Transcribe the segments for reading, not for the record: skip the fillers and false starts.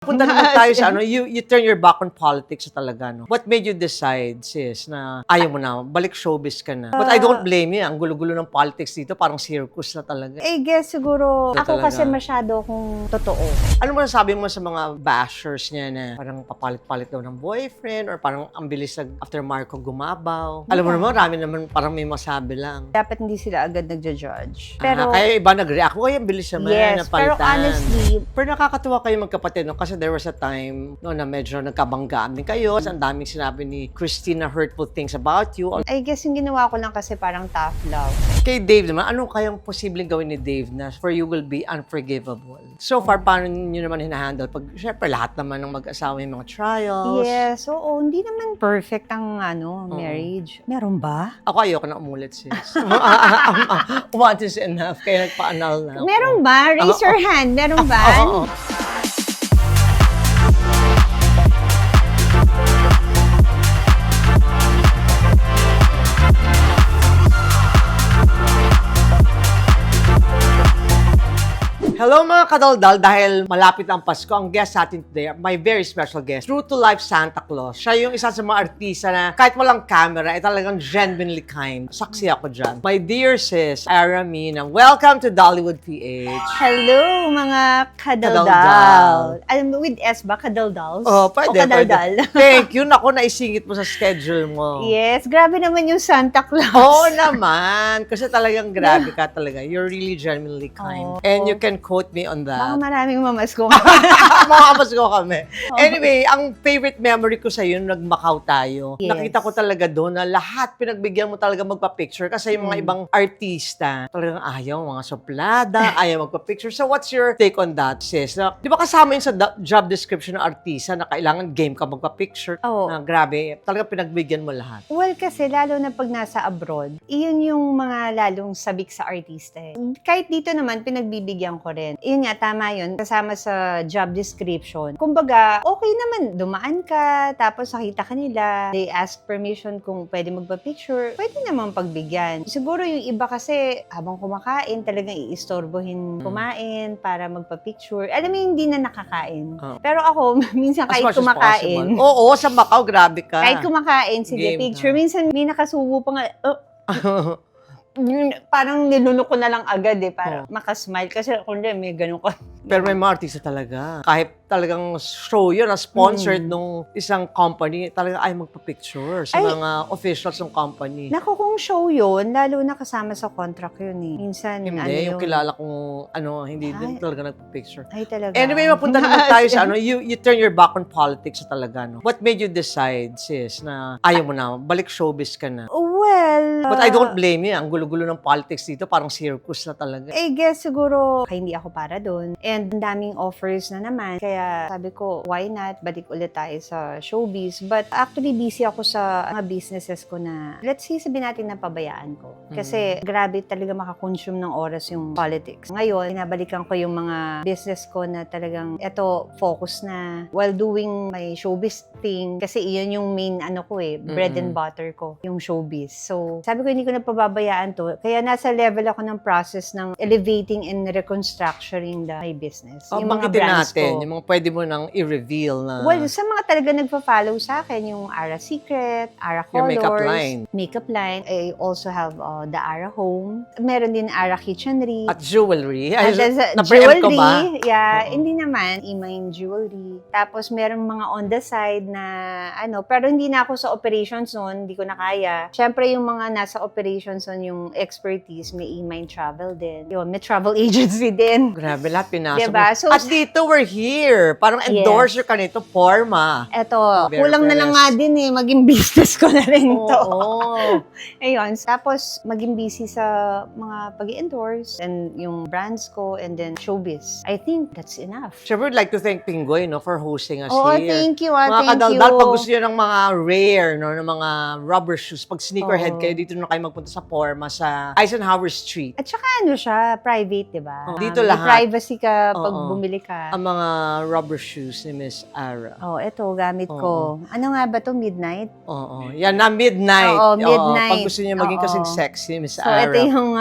Punta naman tayo sa you turn your back on politics talaga, no? What made you decide, sis, na ayaw mo na, balik showbiz ka na? But I don't blame you, ang gulo-gulo ng politics dito, parang circus na talaga. I guess siguro, Ito ako talaga. kasi masyado kung totoo. Ano mo nasabi mo sa mga bashers niya na parang papalit-palit daw ng boyfriend or parang ang bilis after Marco gumabaw? Alam mo naman, marami naman parang may masabi lang. Dapat hindi sila agad nagja-judge. Pero, Kaya iba nag-react, uy, ang bilis naman, yes, pero napalitan. honestly, Pero nakakatuwa kayo magkapatid, no? Kasi there was a time no, na medyo nagkabanggaan din kayo. Ang daming sinabi ni Christina hurtful things about you. I guess yung ginawa ko lang kasi parang tough love. Kay Dave naman, ano kayang posibleng gawin ni Dave na for you will be unforgivable? So far, paano nyo naman hinahandle? Pag, syempre, lahat naman ng mag-asawa yung mga trials. Yes, oo, hindi naman perfect ang marriage. Meron ba? Ako ayoko na umulit, sis. Once is enough, kaya nagpa-anal na ako. Meron ba? Raise your hand. Meron ba? Oo. Hello mga kadaldal, dahil malapit ang Pasko, ang guest sa atin today, my very special guest, true to life Santa Claus. Siya yung isa sa mga artista na kahit walang camera, ay talagang genuinely kind. Saksi ako dyan. My dear sis, Ira Mina, welcome to Dollywood PH. Hello, mga kadaldal. Kadaldal. Alam mo, with S ba? Kadaldals? Oh, pwede, O kadaldal? pwede. Thank you. Naku, naisingit mo sa schedule mo. Yes, grabe naman yung Santa Claus. Oo naman. Kasi talagang grabe ka talaga. You're really genuinely kind. Oh. And you can quote me on Baka that. maraming mamasko. Makapas ko kami. Anyway, ang favorite memory ko sa nung nag-Macau tayo, Yes. nakita ko talaga doon na lahat pinagbigyan mo talaga magpa-picture kasi yung mga ibang artista, talagang ayaw, mga suplada, ayaw magpa-picture. So what's your take on that, sis? Na, di ba kasama yun sa job description ng artista na kailangan game ka magpa-picture? Oo. Na grabe, talaga pinagbigyan mo lahat. Well, kasi lalo na pag nasa abroad, iyon yung mga lalong sabik sa artista. Kahit dito naman, pinagbibigyan ko rin. Yun nga, tama yun. Kasama sa job description. Kumbaga, okay naman, dumaan ka, tapos nakita ka nila, they ask permission kung pwede magpa-picture, pwede naman pagbigyan. Siguro yung iba kasi, habang kumakain, talagang iistorbohin kumain para magpa-picture. Alam mo, hindi na nakakain. Oh. Pero ako, minsan As kahit much as kumakain, possible. Oo, sa Macau, grabe ka. kahit kumakain, sige, Game picture. na. Minsan, may nakasubo pa nga, parang nilunok ko na lang agad para makasmile. Kasi kung may ganun ko. Pero may mga artista talaga. Kahit talagang show yun, na sponsored nung isang company, talaga ay magpa-picture sa Ay. mga officials ng company. Naku, kung show yun, lalo na kasama sa contract yun eh. Minsan, Hindi, yung yun. kilala kong hindi din Ay. talaga nagpa-picture. Ay, talaga. Anyway, mapunta naman tayo sa you turn your back on politics talaga, no? What made you decide, sis, na ayaw mo na, balik showbiz ka na? Well, But I don't blame you, ang gulo-gulo ng politics dito, parang circus na talaga. I guess siguro, hindi ako para doon. And ang daming offers na naman. Kaya sabi ko, why not? Balik ulit tayo sa showbiz. But actually, busy ako sa mga businesses ko na, let's say, sabihin natin na pabayaan ko. Kasi grabe talaga makakonsume ng oras yung politics. Ngayon, pinabalikan ko yung mga business ko na talagang, eto, focus na while doing my showbiz thing. Kasi iyon yung main, bread and butter ko, yung showbiz. So, sabi ko, hindi ko na pababayaan to. Kaya nasa level ako ng process ng elevating and reconstructing my business. Yung mga Banggitin brands natin, ko. yung mga pwede mo nang i-reveal na Well, sa mga talaga nagpa-follow sa akin, yung Ara Secret, Ara Your Colors, makeup line. Makeup line. I also have the Ara Home. Meron din Ara Kitchenry. at jewelry. At there's na-preempt ko ba? Yeah, Oo. hindi naman. Imine jewelry. Tapos meron mga on the side na pero hindi na ako sa operations noon, hindi ko na kaya. Siyempre yung mga nasa operations noon, yung expertise, may Imine Travel din. Yun, may travel agency din. Grabe, lahat pinasok Diba? mo. So, At dito, we're here. Parang endorser ka nito, Forma. Eto, Vera kulang na lang Perez. nga din maging business ko na rin to. Oo. Ayun, tapos maging busy sa mga pag-endorse and yung brands ko and then showbiz. I think that's enough. Siyempre, we'd like to thank Pinggoy, no, for hosting us Oo, here. thank you. Mga Thank kadaldal, you. pag gusto nyo ng mga rare, no, ng mga rubber shoes, pag sneakerhead Oo. kayo, dito na kayo magpunta sa Forma sa Eisenhower Street. At saka ano siya, private, di ba? Dito May lahat. privacy ka pag Oo. bumili ka. Ang mga rubber shoes ni Miss Ara. Oh, eto, gamit ko. Ano nga ba to? Midnight? Oo. Yan na, midnight. Oo, midnight. Pag gusto niyo maging Oo. kasing sexy, Miss So, Ara. ito yung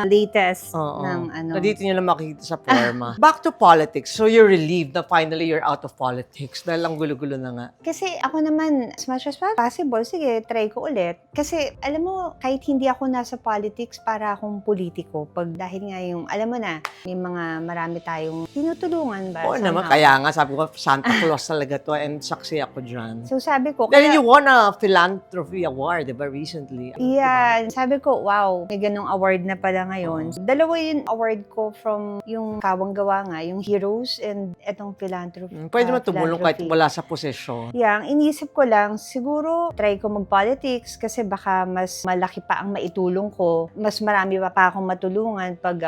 latest Oo. ng ano. Na dito nyo lang makikita sa Forma. Back to politics. So, you're relieved na finally you're out of politics dahil ang gulo-gulo na nga. Kasi ako naman, as much as possible, sige, try ko ulit. Kasi, alam mo, kahit hindi ako nasa politics, para akong politiko. Dahil nga yung, alam mo na, may marami tayong tinutulungan ba? Oo naman, somehow. kaya nga sabi ko, Santa Claus talaga to and saksi ako dyan. So, sabi ko, Then you won a philanthropy award, di ba, recently? yeah, sabi ko, wow, may ganong award na pala ngayon. Dalawa yung award ko from yung Kawang Gawa nga, yung Heroes and etong philanthropy. Pwede mo tumulong kahit philanthropy. wala sa posisyon. Yeah, ang inisip ko lang, siguro try ko mag-politics kasi baka mas malaki pa ang maitulong ko. Mas marami pa akong matulungan pag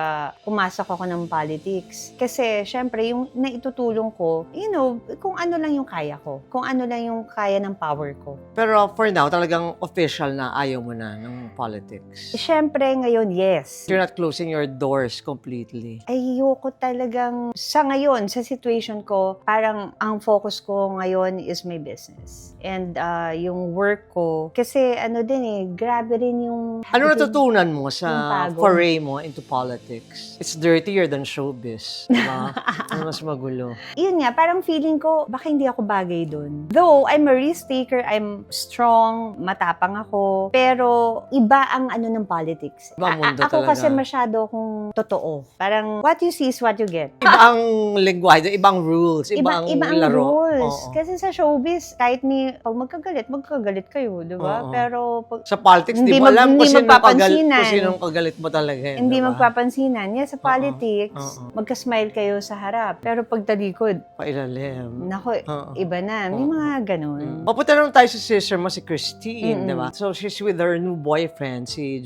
pumasok ako ng politics. Kasi, syempre, yung naitutulong ko, you know, kung ano lang yung kaya ko. Kung ano lang yung kaya ng power ko. Pero for now, talagang official na ayaw mo na ng politics. Syempre, ngayon, yes. You're not closing your doors completely. Ayoko talagang, sa ngayon, sa situation ko, parang ang focus ko ngayon is my business. And yung work ko, kasi ano din eh, grabe rin yung... Ano natutunan mo Yung sa pagod. foray mo into politics? It's dirtier than showbiz. Diba? Ano mas magulo? Yun nga, parang feeling ko, baka hindi ako bagay dun. Though, I'm a risk taker, I'm strong, matapang ako, pero iba ang ano ng politics. Ibang mundo Ako talaga. kasi masyado akong totoo. Parang, what you see is what you get. Ibang lengguwahe, ibang rules, ibang Iba ang laro. rules. Oo. Kasi sa showbiz, kahit pag magkagalit kayo, di ba? Oo. Pero, pag, Sa politics, Hindi di mo alam hindi kung sino magpapansinan. kung sinong kagalit mo talaga. hindi diba? magpapansinan. Yan, sa politics, Oo. magka-smile kayo sa harap. Pero pag talikod, Pailalim. nako, Oo. iba na. May Oo. mga ganun. Mapunta naman tayo sa sister mo, si Christine, Mm-mm. di ba? So, she's with her new boyfriend, si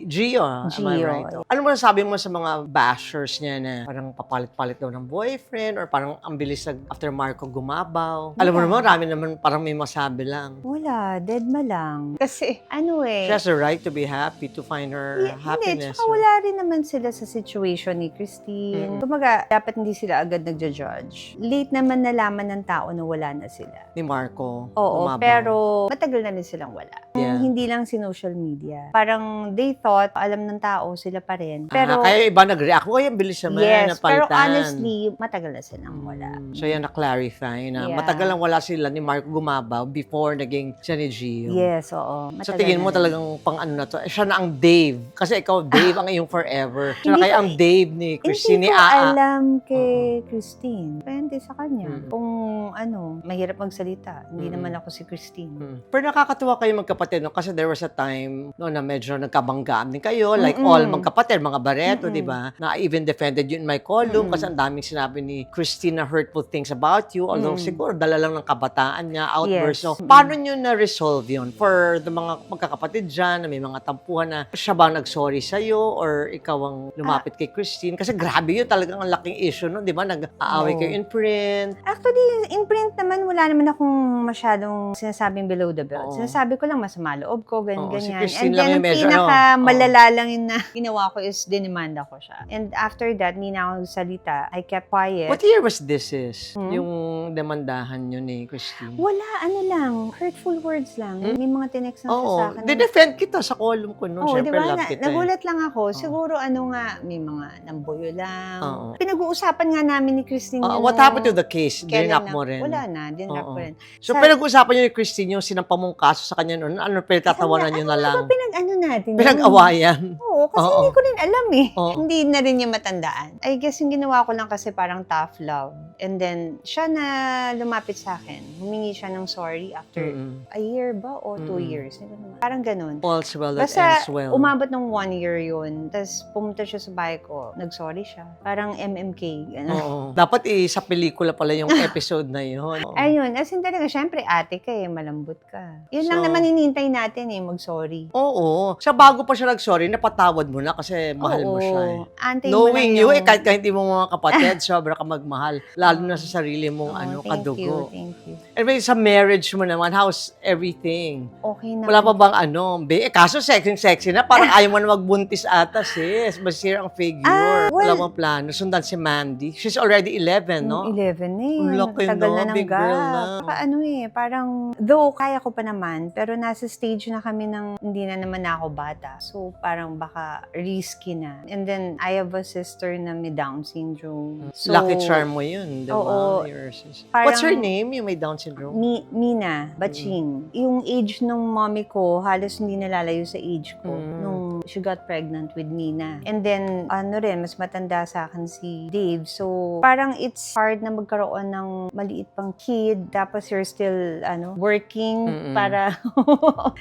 Gio. Am I Gio. right? Ano mo nasabi mo sa mga bashers niya na parang papalit-palit daw ng boyfriend or parang ang bilis after Marco gumabaw? Alam mo Wala. naman, marami naman parang may masabi lang. Wala, dead ma lang. Kasi, ano eh. She has a right to be happy, to find her Hindi, happiness. tsaka wala rin naman sila sa situation ni Christine. Kumaga, dapat hindi sila agad nagja-judge. Late naman nalaman ng tao na wala na sila. Ni Marco. Oo, gumabaw. pero matagal na rin silang wala. Yeah. Hindi lang si social media. Parang they thought, alam ng tao, sila pa rin. Pero, kaya iba nag-react. Uy, ang bilis naman, yes, pero napalitan. honestly, matagal na silang wala. So yan na-clarify na Yeah. matagal lang wala sila ni Marco gumabaw before naging siya ni Gio. Yes, oo. So Matagal tingin na mo rin. talagang pang ano na to, siya na ang Dave. Kasi ikaw, Dave, ang iyong forever. Siya na Hindi kaya ko- ang Dave ni Christine, Hindi ni ko Aa. alam kay Christine. Depende sa kanya. Mm. Kung ano, mahirap magsalita. Hindi Mm. naman ako si Christine. Pero nakakatuwa kayo magkapatid, no? Kasi there was a time no, na medyo nagkabanggaan din kayo. Like Mm-mm. all magkapatid, mga Barreto, Mm-mm. di ba? Na I even defended you in my column Mm-mm. kasi ang daming sinabi ni Christine na hurtful things about you. Although Mm. siguro dala lang ng kabataan niya, outburst. Yes. So, Mm-mm. paano nyo na-resolve yun? For the mga magkakapatid dyan, na may mga tampuhan na siya ba nag-sorry sa'yo or ikaw ang lumapit kay Christine? Kasi grabe yun, talagang ang laking issue, no? Di ba? Nag-aaway Oo. kayo in print. Actually, in print naman, wala naman akong masyadong sinasabing below the belt. Oo. Sinasabi ko lang masama loob ko, Oo, si ganyan. Christine And lang then, yung ang medyo, pinaka-malala lang yun na ginawa ko is dinimanda ko siya. And after that, hindi na ako salita. I kept quiet. What year was this is? Hmm? Yung demandahan nyo ni Christine? Wala, ano lang, hurtful words lang. May mga tinext na siya sa Oo. akin. Dinefend kita sa column ko noon. Oo, Siyempre, di ba? love kita. Nagulat lang ako. Siguro, ano nga, may mga nambuyo lang. Oo. Pinag-uusapan nga namin ni Christine. yun What nung happened to the case? kailan Dinap lang. mo rin? Wala na, dinrap Oo. ko rin. So, Sa- pinag-usapan nyo ni Christine yung sinampa mong kaso sa kanya noon. Ano, pinagtatawanan nyo na lang? Ano ba pinag-ano natin? yun? Pinag-awayan. Oo, kasi Oo. hindi ko rin alam eh. Oo. Hindi na rin niya matandaan. I guess yung ginawa ko lang kasi parang tough love. And then, siya na lumapit sa akin. Humingi siya ng sorry after Mm-mm. a year ba o 2 years. Hindi ko naman. Parang ganun. All's well that Basta ends well. umabot ng 1 year yun. Tapos pumunta siya sa bahay ko. Nag-sorry siya. Parang MMK. Ganun. Oo. Dapat sa pelikula pala yung episode na yun. Oo. Ayun. As in talaga, syempre ate ka eh. Malambot ka. Yun lang So- naman hinihintay natin eh. Mag-sorry. Oo. Siya bago pa siya nag-sorry, napatawad mo na kasi mahal mo siya eh. Antayin mo Knowing lang you, yung- kahit hindi mo mga kapatid, sobra ka magmahal. Lalo na sa sarili mong Oo, ano, thank kadugo. you, thank you. Anyway, sa marriage mo naman, how's everything? Okay na. Wala pa bang ano? Kaso sexy na. Parang ayaw mo na magbuntis ata, sis. Masira ang figure. Wala well, bang plano? Sundan si Mandy. She's already 11, no? 11 na eh. Ang laki, Tagal no? na ng Big girl gap. na. Saka ano eh, parang, though kaya ko pa naman, pero nasa stage na kami ng hindi na naman ako bata. So, parang baka risky na. And then, I have a sister na may Down syndrome. So, Lucky charm mo yun, di ba? Oo. Your sister. Parang- What's her name, yung may Down syndrome? Mina, Baching. Yung age nung mommy ko, halos hindi nalalayo sa age ko nung she got pregnant with Mina. And then, ano rin, mas matanda sa akin si Dave. So, parang it's hard na magkaroon ng maliit pang kid, tapos you're still, working para...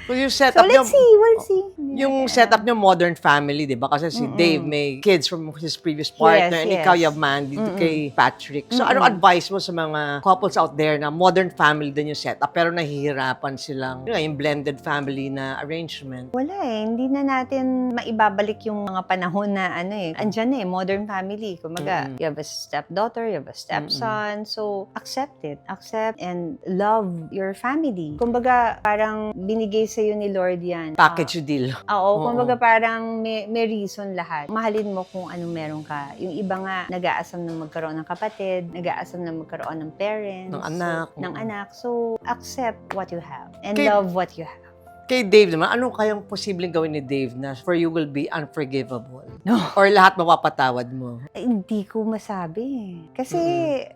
So, yung so, setup let's see, we'll see. Yung setup niyo modern family, di ba? Kasi si Dave may kids from his previous partner and Yes. ikaw you have Mandy kay Patrick. So, anong advice mo sa mga couples out there na modern family din yung setup pero nahihirapan silang yung blended family na arrangement? Wala eh, hindi na natin maibabalik yung mga panahon na andyan modern family. Kumaga, you have a stepdaughter, you have a stepson, so accept it. Accept and love your family. Kumbaga, parang binigay sa'yo ni Lord yan. Package deal. Oo, kumbaga parang may reason lahat. Mahalin mo kung anong meron ka. Yung iba nga, nag-aasam na magkaroon ng kapatid, nag-aasam na magkaroon ng parents. Ng anak. Ng anak. So, accept what you have and Kay- love what you have. Kay Dave naman, ano kayang posibleng gawin ni Dave na for you will be unforgivable? No. Or lahat mapapatawad mo? Hindi ko masabi. Kasi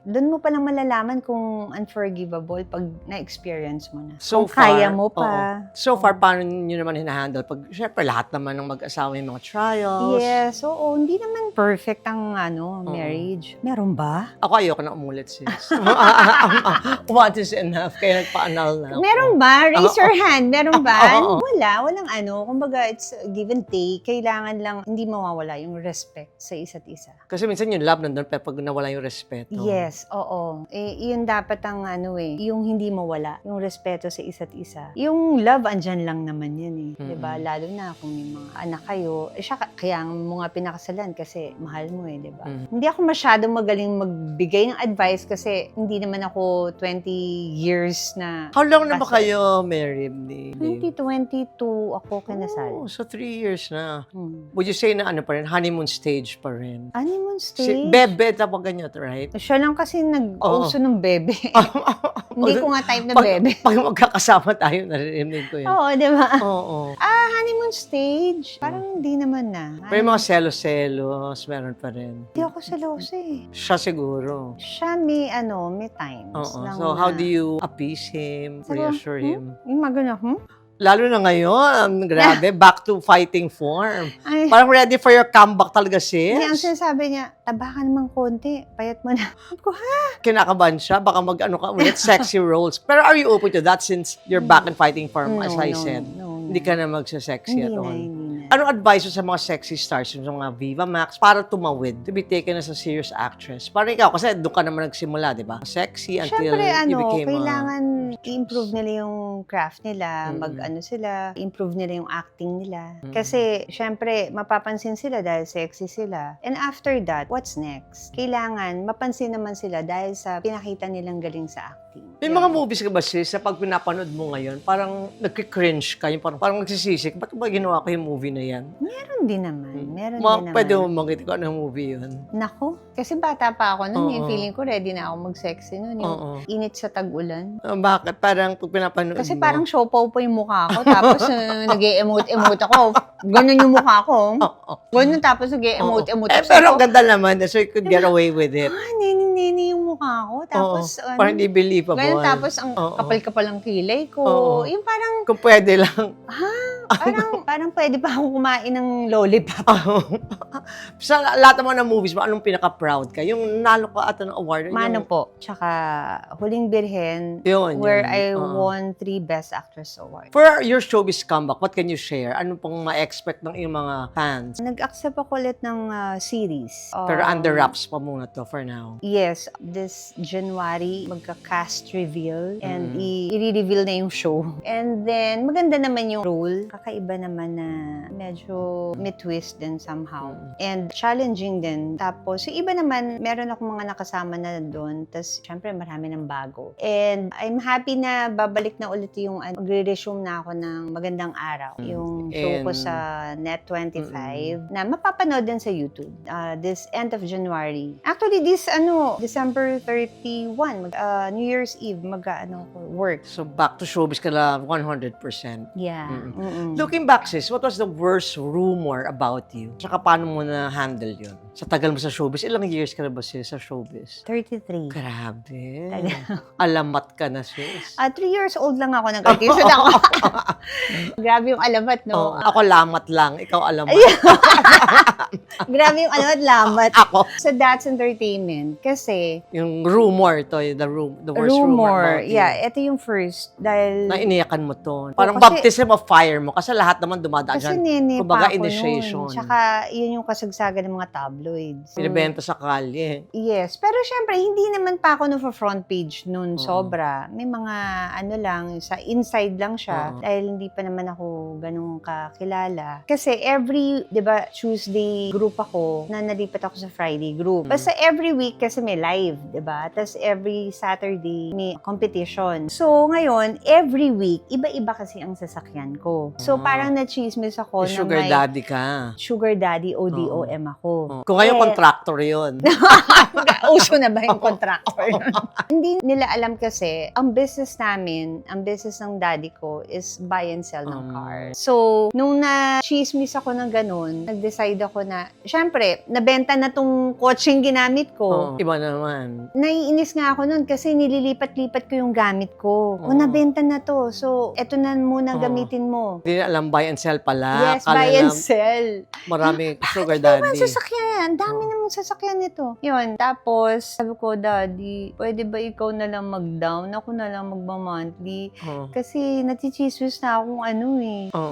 doon mo palang malalaman kung unforgivable pag na-experience mo na. So kung kaya far, mo pa. oo. So far, paano nyo naman hinahandle? Pag, syempre, lahat naman ng mag-asawa yung mga trials. Yes, oo. Hindi naman perfect ang marriage. Meron ba? Ako ayoko na umulit, sis. Once is enough, kaya nagpa-anal na ako. Meron ba? Raise your hand. Meron ba? Oo. Walang Kumbaga, it's a give and take. Kailangan lang hindi mawawala yung respect sa isa't isa. Kasi minsan yung love nandun, pero pag nawala yung respeto. Yes, oo. Yun dapat ang yung hindi mawala, yung respeto sa isa't isa. Yung love, andyan lang naman yan eh. Diba? Lalo na kung may mga anak kayo. Kaya mo nga pinakasalan kasi mahal mo eh, diba? Hindi ako masyadong magaling magbigay ng advice kasi hindi naman ako 20 years na... How long na ba Kasi- kayo married ni Dave? 2022 ako kinasal. Oh, so 3 years na. Hmm. Would you say na ano pa rin, honeymoon stage pa rin? Honeymoon stage? Bebe, tapos ganyan, right? Siya lang kasi nag-uso ng bebe. Hindi ko nga type na pag, bebe. Pag magkakasama tayo, naririnig ko yun. Oo, di ba? Oo. Honeymoon stage? Parang hindi naman na. Pero yung mga selos-selos, meron pa rin. Hindi ako seloso eh. Siya siguro. Siya may times. Oo. lang So, na- how do you appease him, Sabi ko, reassure him? Yung magano, Lalo na ngayon, grabe, back to fighting form. Ay, Parang ready for your comeback talaga, sis. hindi, ang sinasabi niya, taba ka naman konti, payat mo na. Sabi ko, Kinakabahan siya, baka mag-ano ka ulit, sexy roles. Pero are you open to that since you're back in fighting form, as I said? No. Hindi ka na magsasexy at Hindi na, all. hindi na. Anong advice mo sa mga sexy stars, yung mga Viva Max, para tumawid, to be taken as a serious actress? Parang ikaw, kasi doon ka naman nagsimula, di ba? Sexy until Siyempre, you became kailangan i-improve nila yung craft nila, sila, improve nila yung acting nila. Kasi, siyempre, mapapansin sila dahil sexy sila. And after that, what's next? Kailangan mapansin naman sila dahil sa pinakita nilang galing sa acting. May mga movies ka ba, sis, sa pag pinapanood mo ngayon, parang nagki-cringe ka, yung parang nagsisisik, ba't ba ginawa ko yung movie na yan? Meron din naman. Meron din naman. Pwede mo makita ko anong movie yun. Nako, kasi bata pa ako noon. Oo. Yung feeling ko ready na ako mag-sexy noon. Yung Oo. init sa tag-ulan. Bakit? Parang pag pinapanood Kasi mo. parang siopaw po yung mukha ko. Tapos nag-e-emote-emote ako. Ganun yung mukha ko. Ganun tapos nag-e-emote-emote ako. Pero ang ganda naman, so you could get away with it. Nini yung mukha ko. Tapos, Oo. Parang hindi believable. ganun tapos ang Oo. kapal-kapal ang kilay ko. Oo. Yung parang, Kung pwede lang. parang pwede pa ako kumain ng lollipop. Sa lahat naman ng movies mo, anong pinaka-proud ka? Yung nalo ka ata ng award? Mano yung, po. Tsaka, Huling Birhen, Yun, where yun. I Oo. won 3 Best Actress Awards. For your showbiz comeback, what can you share? Ano pong ma-expect ng iyong mga fans? Nag-accept ako ulit ng series. Pero under wraps pa muna to for now. Yes, this January, magka-cast reveal and i-reveal na yung show. And then, maganda naman yung role. kakaiba naman na medyo may twist din somehow. And challenging din. Tapos, yung iba naman, meron akong mga nakasama na doon. Tapos, syempre, marami ng bago. And I'm happy na babalik na ulit yung magre-resume na ako ng Magandang Araw. Yung show ko sa Net25 na mapapanood din sa YouTube this end of January. Actually, this December 31, New Year's Eve, work. So, back to showbiz ka na 100%. Yeah. Looking back, sis, what was the worst rumor about you? Tsaka paano mo na-handle yun? Sa tagal mo sa showbiz, ilang years ka na ba, sis, sa showbiz? 33. Grabe. Alamat ka na, sis. 3 years old lang ako nag-artista ako. Grabe yung alamat, no? Ako lamat lang, ikaw alamat. Grabe yung alamat. Ako. So that's entertainment. Kasi, Yung rumor to, the worst rumor about you. yeah, ito yung first. Dahil, Na iniyakan mo to. Parang kasi- baptism of fire mo. Kasi lahat naman dumadaan kasi dyan. nene Kumbaga, pa ako initiation. nun. Tsaka, yun yung kasagsagan ng mga tabloids. Binibenta sa kalye. Yes. Pero syempre, hindi naman pa ako front page nun sobra. May mga sa inside lang siya. Dahil hindi pa naman ako ganun kakilala. Kasi di ba, Tuesday group ako na nalipat ako sa Friday group. Basta every week kasi may live, di ba? Tapos every Saturday may competition. So ngayon, every week, iba-iba kasi ang sasakyan ko. So parang na-chismis ako na Sugar may daddy ka. sugar daddy, ODOM ako. Kung ngayon, contractor yun. Uso na ba yung contractor? Hindi nila alam kasi, ang business ng daddy ko is buy and sell ng cars. So, nung na-chismis ako ng ganun, nag-decide ako na, syempre, nabenta na tong coaching ginamit ko. Iba naman. Naiinis nga ako nun kasi nililipat-lipat ko yung gamit ko. O, nabenta na to. So, eto na muna gamitin mo. Hindi na alam buy and sell pala. Yes, Kala buy and lang sell. Marami sugar Naman daddy. sasakyan. Ang dami namang sasakyan nito. Yun. Tapos, sabi ko, Daddy, pwede ba ikaw na lang mag-down? Ako na lang magma-monthly. Kasi natichismis na akong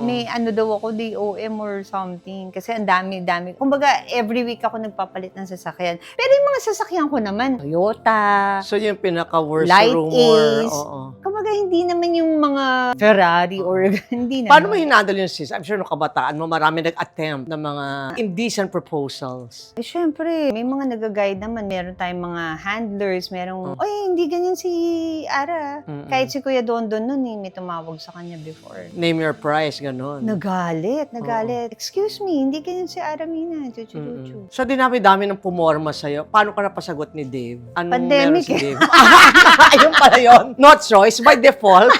may daw ako, DOM or something. Kasi ang dami. Kumbaga, every week ako nagpapalit ng sasakyan. Pero yung mga sasakyan ko naman, Toyota, So, yung pinaka-worst Light rumor. Ace. Oo. kumbaga hindi naman yung mga Ferrari or hindi naman. Paano mo hinandle yun, sis? I'm sure no kabataan mo, marami nag-attempt ng mga indecent proposals. Eh, syempre, may mga nag-guide naman. Meron tayong mga handlers, merong, oy, hindi ganyan si Ara. Kahit si Kuya Dondon nun, may tumawag sa kanya before. Name your price, ganun. Nagalit. Excuse me, hindi ganyan si Ara Mina. Chuchu. So, dinami-dami ng pumorma sa'yo. Paano ka napasagot ni Dave? Anong Pandemic, meron si Dave? Ayun pala yun. No choice, by default.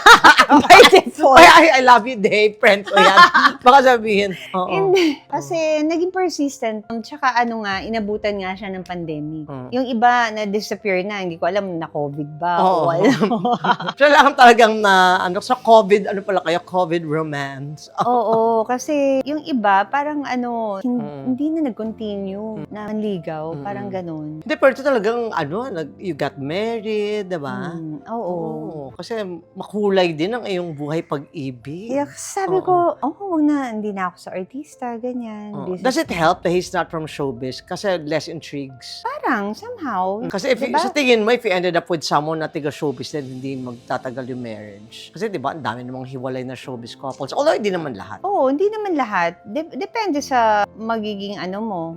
By default. I love you, Dave. Friend ko yan. Baka sabihin. Oo. Hindi. Kasi naging persistent. Tsaka inabutan nga siya ng pandemic. Yung iba na-disappear na. Hindi ko alam na COVID ba o wala. Siya lang talagang sa COVID, COVID romance. Oo, kasi yung iba, parang hindi na nag-continue na manligaw. Parang ganun. Hindi, pero ito talagang, you got married, diba? Oo. Kasi makulay din ang iyong buhay pag-ibig. Kaya sabi ko, wag na, hindi na ako sa artista, ganyan. Does it help that he's not from showbiz? Kasi less intrigues. Parang, somehow. Kasi diba? sa tingin mo, if you ended up with someone na tiga showbiz, then hindi magtatagal yung marriage. Kasi diba, ang dami namang hiwalay na showbiz couples. Although, hindi naman lahat. Oo, hindi naman lahat. Depende sa magiging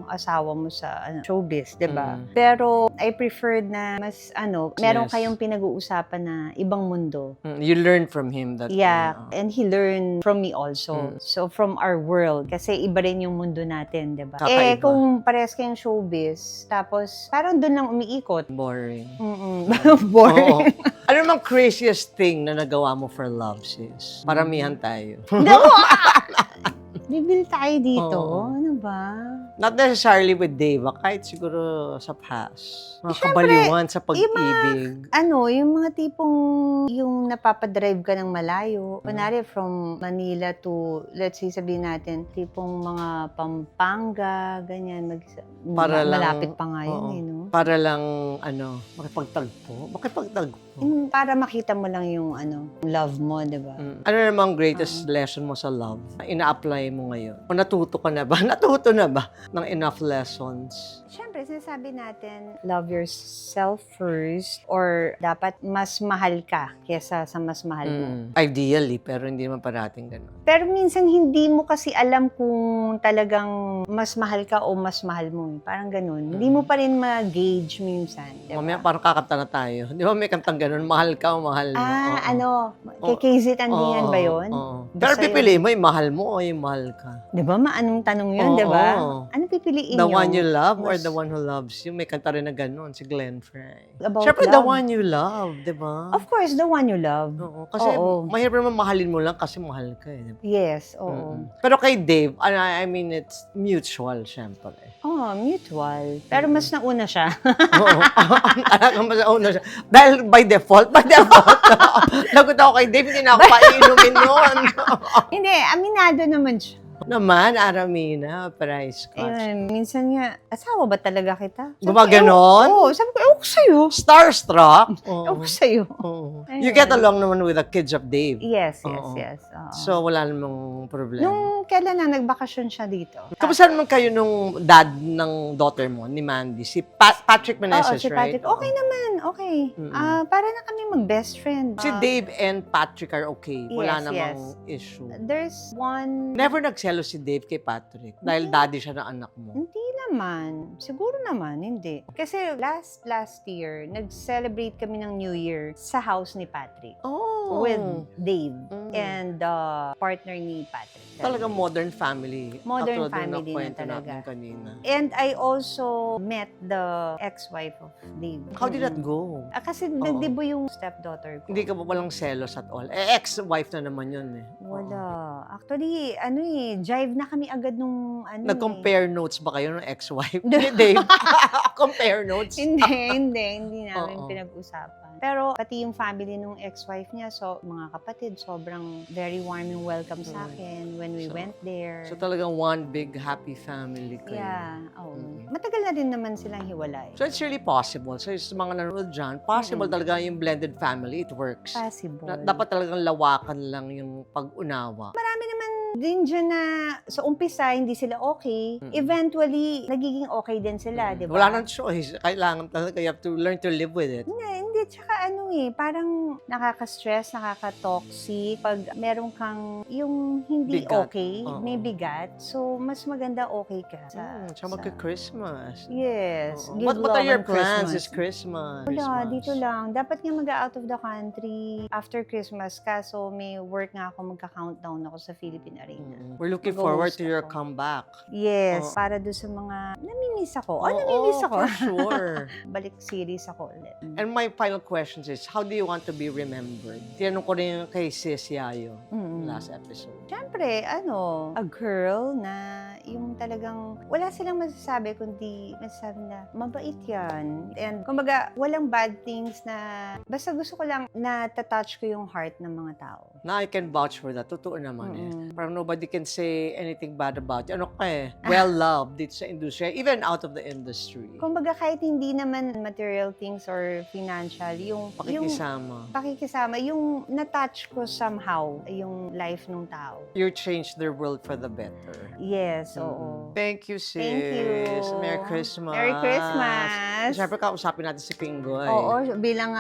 asawa mo sa showbiz, 'di ba? Pero I preferred na mas meron kayong pinag-uusapan na ibang mundo. You learn from him that. Yeah, and he learned from me also. So from our world kasi iba rin yung mundo natin, 'di ba? Kakaiba. Kung parehas kayong showbiz, tapos parang doon lang umiikot. Boring. Boring. Ano namang craziest thing na nagawa mo for love, sis? Paramihan tayo. Bibil tayo dito. Oo. Ano ba? Not necessarily with Dave, kahit siguro sa past. Mga kabaliwan sa pag-ibig. Yung mga tipong yung napapadrive ka ng malayo. Kunwari from Manila to, let's say sabihin natin, tipong mga Pampanga, ganyan. Para lang, malapit pa nga yun, no? Para lang, makipagtagpo. Para makita mo lang yung love mo, di ba? Ano namang greatest lesson mo sa love? Ina-apply mo ngayon? O natuto ka na ba? Natuto na ba ng enough lessons? Siyempre, sinasabi natin, love yourself first or dapat mas mahal ka kesa sa mas mahal mo. Ideally, pero hindi naman parating ganun. Pero minsan hindi mo kasi alam kung talagang mas mahal ka o mas mahal mo. Parang ganun. Hindi mo pa rin ma-gauge minsan. Diba? Mamaya parang kakanta na tayo. Di ba may kantang ganun, mahal ka o mahal mo? Kay KZ Andian ba yun? Oo. Basta Pero pipili mo yung mahal mo o yung mahal ka? Diba? Anong tanong yun, Oo. diba? Ano pipiliin The nyo? one you love or Mas- the one who loves you? May kanta rin na ganun, si Glenn Frey. About Siyempre, the love. one you love, di ba? Of course, the one you love. Oo. Kasi Oo. mahirap naman mahalin mo lang kasi mahal ka eh. Yes, oo. Pero kay Dave, I mean, it's mutual, syempre. Oh, mutual. Pero mas nauna siya. Oo. Talagang mas una siya. Dahil by default. Lagot ako kay Dave, hindi na ako painumin noon. Hindi, aminado naman siya. Naman, Aramina, price scotch. Ayun, minsan nga, asawa ba talaga kita? Gumaganon? Oo, sabi ko, ewan ko sa'yo. Starstruck? Ewan ko sa'yo. Oo. Ayun. You get along naman with the kids of Dave. Yes, Oo. oo. So, wala namang problema. Nung kailan na nagbakasyon siya dito? Kamusta naman kayo nung dad ng daughter mo, ni Mandy? Si Patrick Meneses, Oo, si right? Patrick. Okay naman, okay. Para na kami mag-best friend. Si Dave and Patrick are okay. Wala Yes, namang issue. There's one... Never nagselo si Dave kay Patrick dahil daddy siya ng anak mo. Hindi naman. Siguro naman, hindi. Kasi last year, nag-celebrate kami ng New Year sa house ni Patrick. Oh. With Dave and the partner ni Patrick. Talagang modern family. Modern Katulad family ng na kwento talaga. natin kanina. And I also met the ex-wife of Dave. How did that go? Kasi nagdibo yung stepdaughter ko. Hindi ka ba walang selos at all? Eh, ex-wife na naman yun eh. Wala. Actually, jive na kami agad nung Nag-compare notes ba kayo ng ex-wife? Ni Dave? Compare notes? Hindi namin Oo. pinag-usapan. Pero pati yung family nung ex-wife niya, so mga kapatid, sobrang very warm and welcome sa akin when we went there. So talagang one big happy family kayo. Yeah, matagal na din naman silang hiwalay. So it's really possible. So sa mga nanonood dyan, possible talaga yung blended family, it works. Possible. Dapat talagang lawakan lang yung pag-unawa. Marami naman din dyan na sa umpisa, hindi sila okay. Eventually, nagiging okay din sila, di ba? Wala nang choice. Kailangan talaga, you have to learn to live with it. Hindi, tsaka parang nakaka-stress, nakaka-toxic. Pag meron kang yung hindi Bigat. okay, Oo. may bigat, so mas maganda okay ka. Tsaka magka-Christmas. Yes. Oo. What are your plans this Christmas? Wala, dito lang. Dapat nga mag-out of the country after Christmas. Kaso may work nga ako, magka-countdown ako sa Philippine Arena. We're looking forward to your comeback. Yes, Oo. para doon sa mga namimiss ako. Oo, namimiss ako. for sure. Balik series ako ulit. And my final question is, how do you want to be remembered? Tinanong ko rin kay Sis Yayo last episode. Siyempre, a girl na yung talagang wala silang masasabi kundi masasabi na mabait yan. And kumbaga, walang bad things na basta gusto ko lang na touch ko yung heart ng mga tao. Na I can vouch for that. Totoo naman eh. Parang nobody can say anything bad about you. Ano ka eh? Well-loved dito sa industriya, even out of the industry. Kumbaga, kahit hindi naman material things or financial, yung pakikisama, yung na-touch ko somehow yung life ng tao. You changed their world for the better. Yes, oo. Thank you, sis. Thank you. Merry Christmas. Merry Christmas. Siyempre, kausapin natin si Pinggoy. Oo, bilang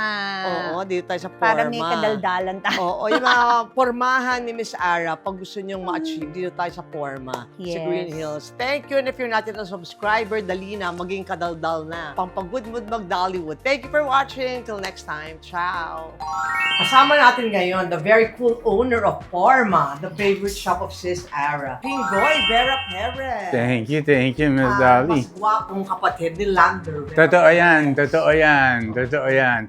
Oo, dito tayo sa forma. para may kadaldalan tayo. Oo, yung mga pormahan ni Miss Ara, pag gusto niyong ma-achieve, dito tayo sa forma. Sa Yes. Green Hills. Thank you. And if you're not yet a subscriber, dali na, maging kadaldal na. Pampag-good mood mag-Dollywood. Thank you for watching. Till next time. Ciao. Kasama natin ngayon, the very cool owner of Forma, the favorite shop of Sis Ara, Pinggoy Vera Perez. Thank you, Ms. Dolly. Mas gwapong kapatid ni Lander. Totoo yan.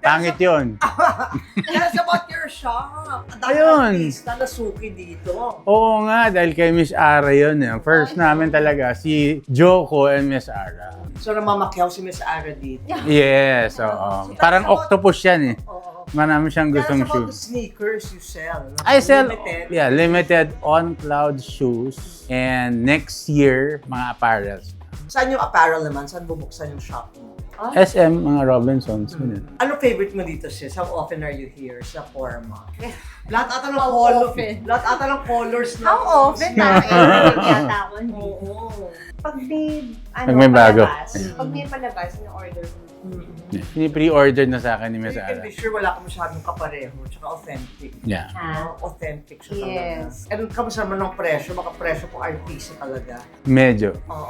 Pangit yun. Tell us about your shop. Ang dami Ayun. artista na suki dito. Oo nga, dahil kay Miss Ara yun. First namin talaga, si Joko and Miss Ara. So, namamakyaw si Miss Ara dito. Yes, oo. Parang octopus yan eh. Oo. Marami siyang Tell us gustong about the shoes. sneakers you sell. I sell, Limited. limited on-cloud shoes. And next year, mga apparels. Saan yung apparel naman? Saan bubuksan yung shop mo? SM, mga Robinsons. Ganun. Ano favorite mo dito, sis? How often are you here sa Forma? Lahat ata ng How color, often? lahat ata ng colors na. How often? Parang yata ako. Oo. Pag may, Pag may bago. Pag may palabas, in-order ko. Pre-order na sa akin ni So Miss you can Ara. be sure wala ka masyadong kapareho, tsaka authentic. Yeah. Authentic siya Yes. talaga. And kamusta naman ng presyo? Baka presyo po artista talaga. Medyo. Oo.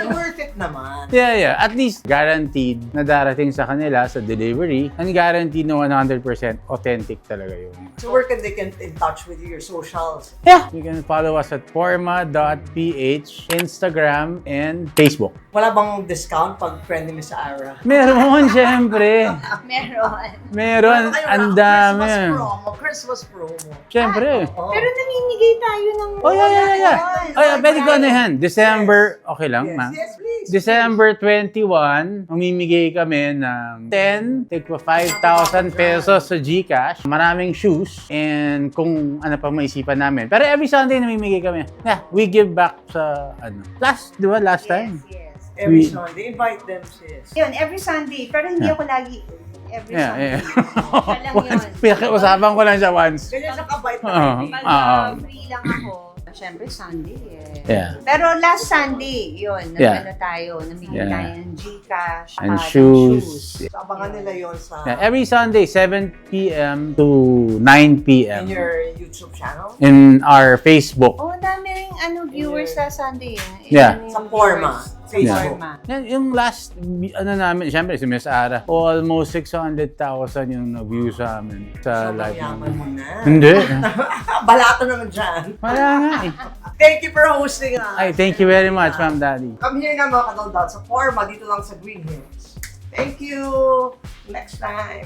Worth it naman. Yeah. At least guaranteed na darating sa kanila sa delivery and guaranteed na 100% authentic talaga yun. So where can they get in touch with you, your socials? Yeah. You can follow us at forma.ph, Instagram, and Facebook. Wala bang discount pag friend ni Miss Ara? Meron, syempre. Meron. Meron. Ang dami. Christmas promo. Syempre. Oo. Pero namimigay tayo ng... Oh, yeah. Ay, pwede ko ano yan. December, okay lang, Yes, ma? yes, please. December 21, mamimigay kami ng 10, take pa 5,000 pesos sa GCash. Maraming shoes and kung ano pa maisipan namin. Pero every Sunday namimigay kami. Yeah, we give back sa ano. Last, di ba? Last time. Yes. Every We- Sunday, invite them, sis. Yun, every Sunday. Pero hindi ako lagi every Sunday. Siya lang yun. Pinag-usapan ko lang siya once. Ganyan siya kabait na Oo. kaibigan. Pag free lang ako, syempre Sunday eh. Yeah. Pero last Sunday, yun, Yeah. nagano tayo, namigay Yeah. tayo ng Gcash, And ng shoes. So, abangan nila yon sa Yeah, every Sunday, 7 p.m. to 9 p.m. in your YouTube channel. in our Facebook. Oh, daming viewers sa Sunday. Yeah. Yung Sa Forma. viewers. Sa Yeah. Forma. Yan, yung last, namin, syempre si Miss Ara, almost 600,000 yung na-view sa amin sa So, live yaman namin. mo na. Hindi. Balato naman dyan. Wala nga eh. Thank you for hosting us. Ay, thank you very much, Ma'am Daddy. Come here na mga kadaldal sa Forma, dito lang sa Green Hills. Thank you. Next time.